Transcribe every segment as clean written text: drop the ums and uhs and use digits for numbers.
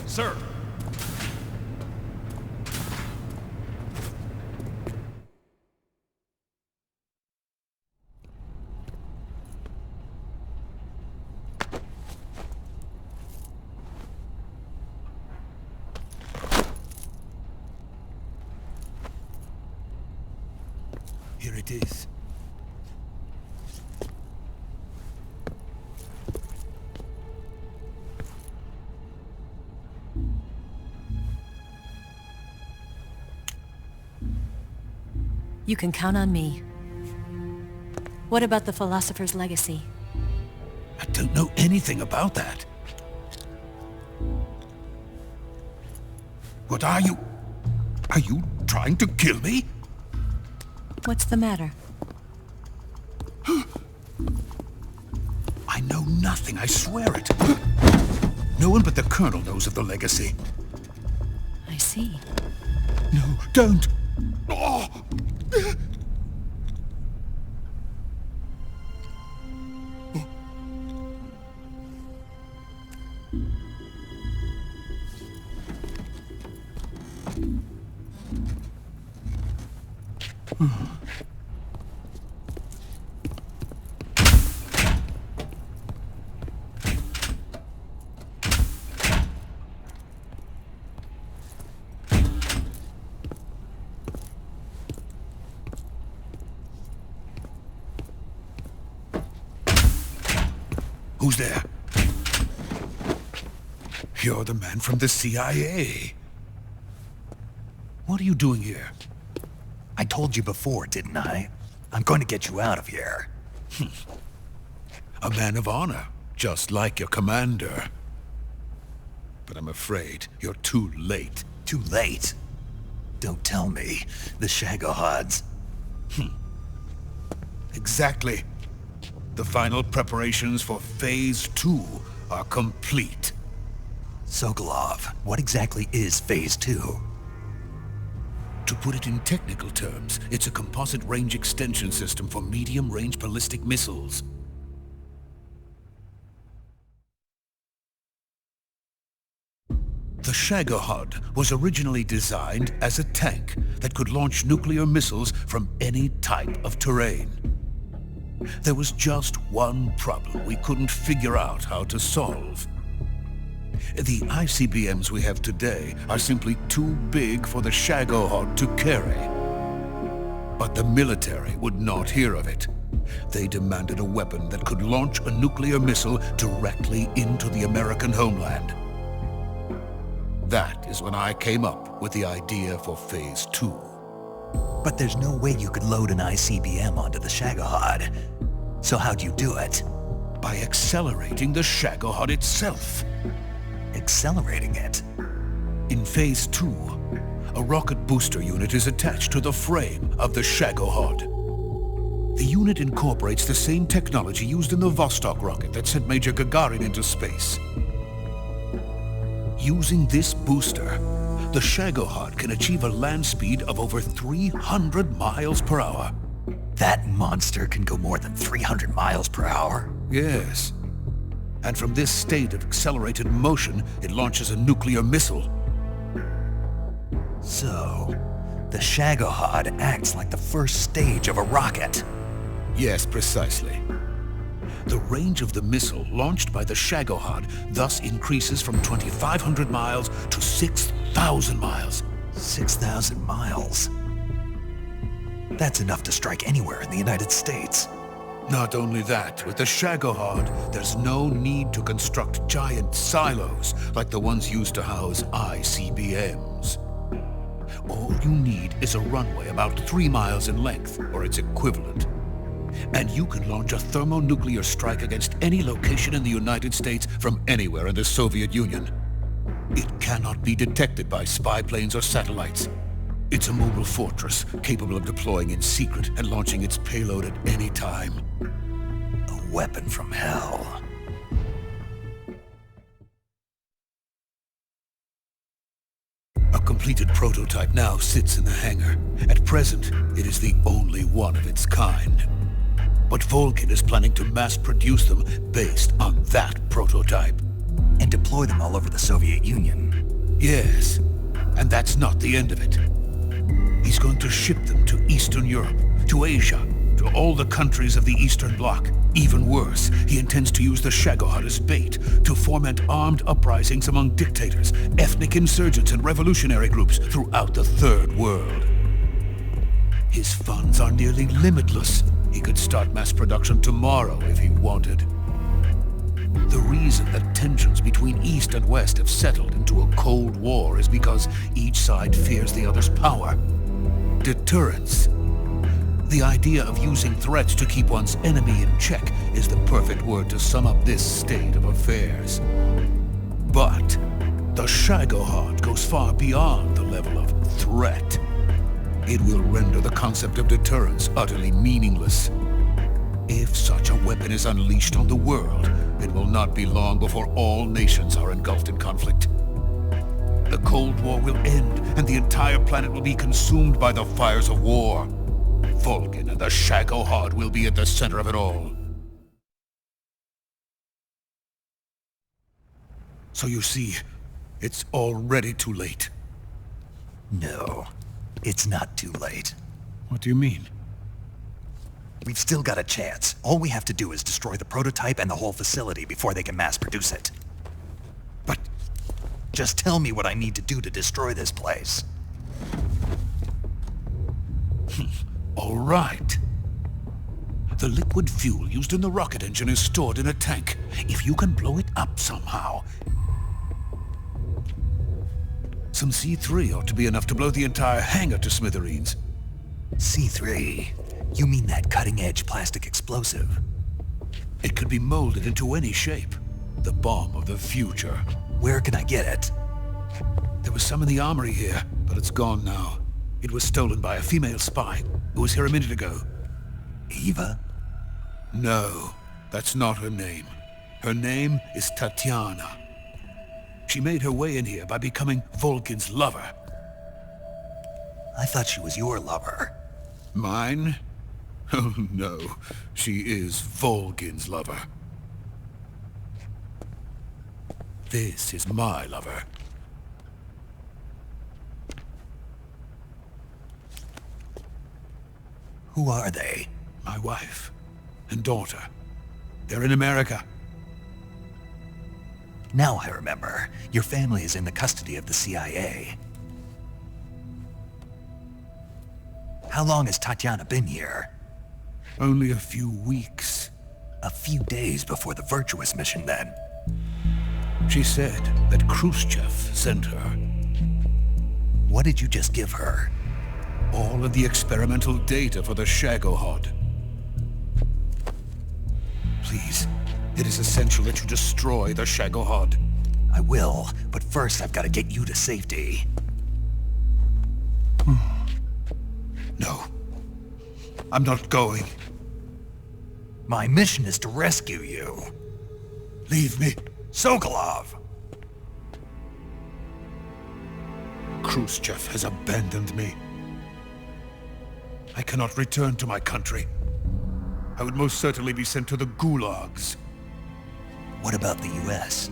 Sir! Here it is. You can count on me. What about the philosopher's legacy? I don't know anything about that. What are you? Are you trying to kill me? What's the matter? I know nothing, I swear it. No one but the Colonel knows of the legacy. I see. No, don't! Oh. Who's there? You're the man from the CIA. What are you doing here? I told you before, didn't I? I'm going to get you out of here. A man of honor, just like your commander. But I'm afraid you're too late. Too late? Don't tell me. The Shagohods. Exactly. The final preparations for Phase 2 are complete. Sokolov, what exactly is Phase 2? To put it in technical terms, it's a composite range extension system for medium-range ballistic missiles. The Shagohod was originally designed as a tank that could launch nuclear missiles from any type of terrain. There was just one problem we couldn't figure out how to solve. The ICBMs we have today are simply too big for the Shagohod to carry. But the military would not hear of it. They demanded a weapon that could launch a nuclear missile directly into the American homeland. That is when I came up with the idea for Phase 2. But there's no way you could load an ICBM onto the Shagohod. So how'd you do it? By accelerating the Shagohod itself. Accelerating it? In Phase 2, a rocket booster unit is attached to the frame of the Shagohod. The unit incorporates the same technology used in the Vostok rocket that sent Major Gagarin into space. Using this booster, the Shagohod can achieve a land speed of over 300 miles per hour. That monster can go more than 300 miles per hour? Yes. And from this state of accelerated motion, it launches a nuclear missile. So, the Shagohod acts like the first stage of a rocket. Yes, precisely. The range of the missile launched by the Shagohod thus increases from 2,500 miles to 6,000 miles. 6,000 miles? That's enough to strike anywhere in the United States. Not only that, with the Shagohod, there's no need to construct giant silos like the ones used to house ICBMs. All you need is a runway about 3 miles in length, or its equivalent. And you can launch a thermonuclear strike against any location in the United States from anywhere in the Soviet Union. It cannot be detected by spy planes or satellites. It's a mobile fortress, capable of deploying in secret and launching its payload at any time. A weapon from hell. completed prototype now sits in the hangar. At present, it is the only one of its kind. But Volgin is planning to mass-produce them based on that prototype. And deploy them all over the Soviet Union. Yes, and that's not the end of it. He's going to ship them to Eastern Europe, to Asia, to all the countries of the Eastern Bloc. Even worse, he intends to use the Shagohod as bait to foment armed uprisings among dictators, ethnic insurgents, and revolutionary groups throughout the Third World. His funds are nearly limitless. He could start mass production tomorrow if he wanted. The reason that tensions between East and West have settled into a Cold War is because each side fears the other's power. Deterrence. The idea of using threats to keep one's enemy in check is the perfect word to sum up this state of affairs. But the Shagohod goes far beyond the level of threat. It will render the concept of deterrence utterly meaningless. If such a weapon is unleashed on the world, it will not be long before all nations are engulfed in conflict. The Cold War will end, and the entire planet will be consumed by the fires of war. Volgin and the Shagohod will be at the center of it all. So you see, it's already too late. No, it's not too late. What do you mean? We've still got a chance. All we have to do is destroy the prototype and the whole facility before they can mass produce it. But just tell me what I need to do to destroy this place. all right. The liquid fuel used in the rocket engine is stored in a tank. If you can blow it up somehow... Some C3 ought to be enough to blow the entire hangar to smithereens. C3? You mean that cutting-edge plastic explosive? It could be molded into any shape. The bomb of the future. Where can I get it? There was some in the armory here, but it's gone now. It was stolen by a female spy who was here a minute ago. Eva? No, that's not her name. Her name is Tatiana. She made her way in here by becoming Volgin's lover. I thought she was your lover. Mine? Oh no, she is Volgin's lover. This is my lover. Who are they? My wife and daughter. They're in America. Now I remember. Your family is in the custody of the CIA. How long has Tatiana been here? Only a few weeks. A few days before the Virtuous mission, then. She said that Khrushchev sent her. What did you just give her? All of the experimental data for the Shagohod. Please, it is essential that you destroy the Shagohod. I will, but first I've got to get you to safety. No. I'm not going. My mission is to rescue you. Leave me. Sokolov! Khrushchev has abandoned me. I cannot return to my country. I would most certainly be sent to the gulags. What about the US?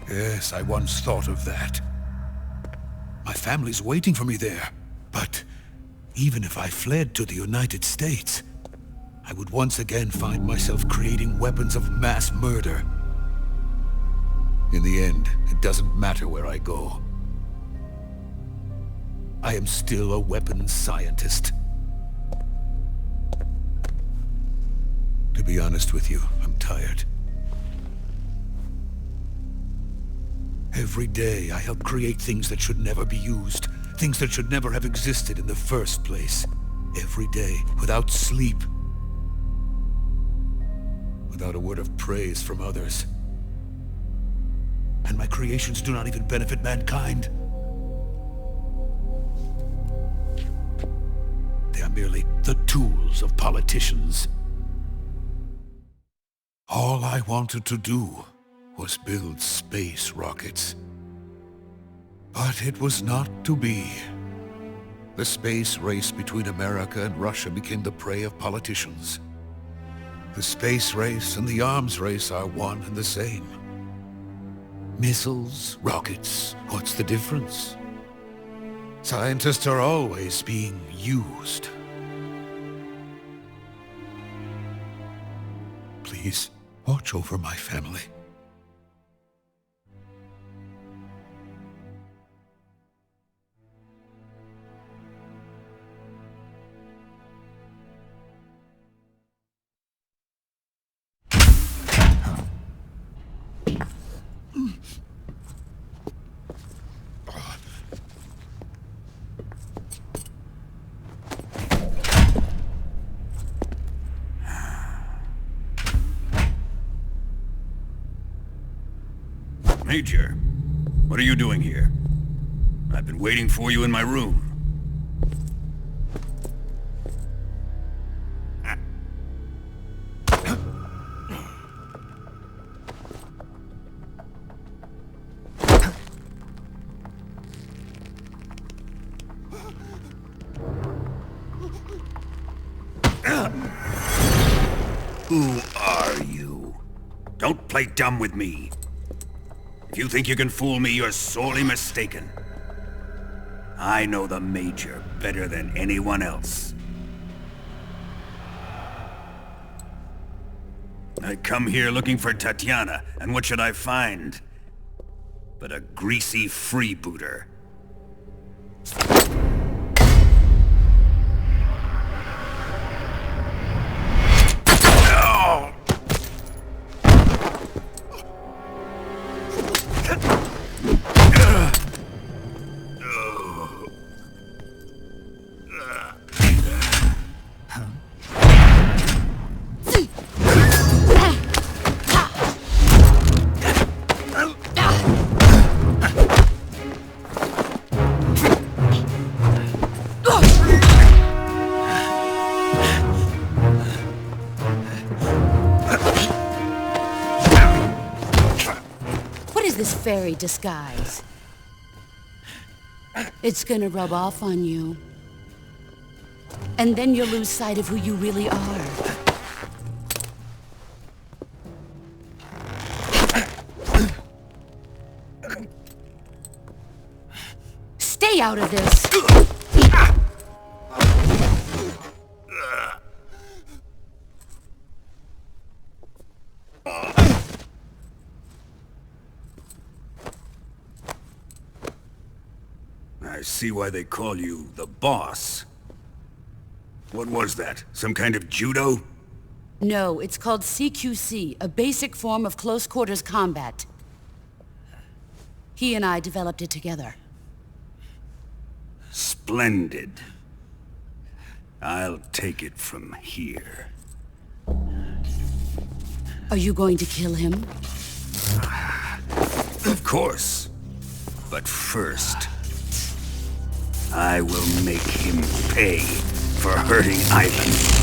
Yes, I once thought of that. My family's waiting for me there. But even if I fled to the United States, I would once again find myself creating weapons of mass murder. In the end, it doesn't matter where I go. I am still a weapons scientist. To be honest with you, I'm tired. Every day I help create things that should never be used, things that should never have existed in the first place. Every day, without sleep. Without a word of praise from others. And my creations do not even benefit mankind. They are merely the tools of politicians. All I wanted to do was build space rockets. But it was not to be. The space race between America and Russia became the prey of politicians. The space race and the arms race are one and the same. Missiles, rockets, what's the difference? Scientists are always being used. Please, watch over my family. Major, what are you doing here? I've been waiting for you in my room. Who are you? Don't play dumb with me. If you think you can fool me, you're sorely mistaken. I know the Major better than anyone else. I come here looking for Tatiana, and what should I find? But a greasy freebooter. This fairy disguise. It's gonna rub off on you. And then you'll lose sight of who you really are. Stay out of this! I see why they call you the boss. What was that? Some kind of judo? No, it's called CQC, a basic form of close quarters combat. He and I developed it together. Splendid. I'll take it from here. Are you going to kill him? Of course. But first, I will make him pay for hurting Ivan.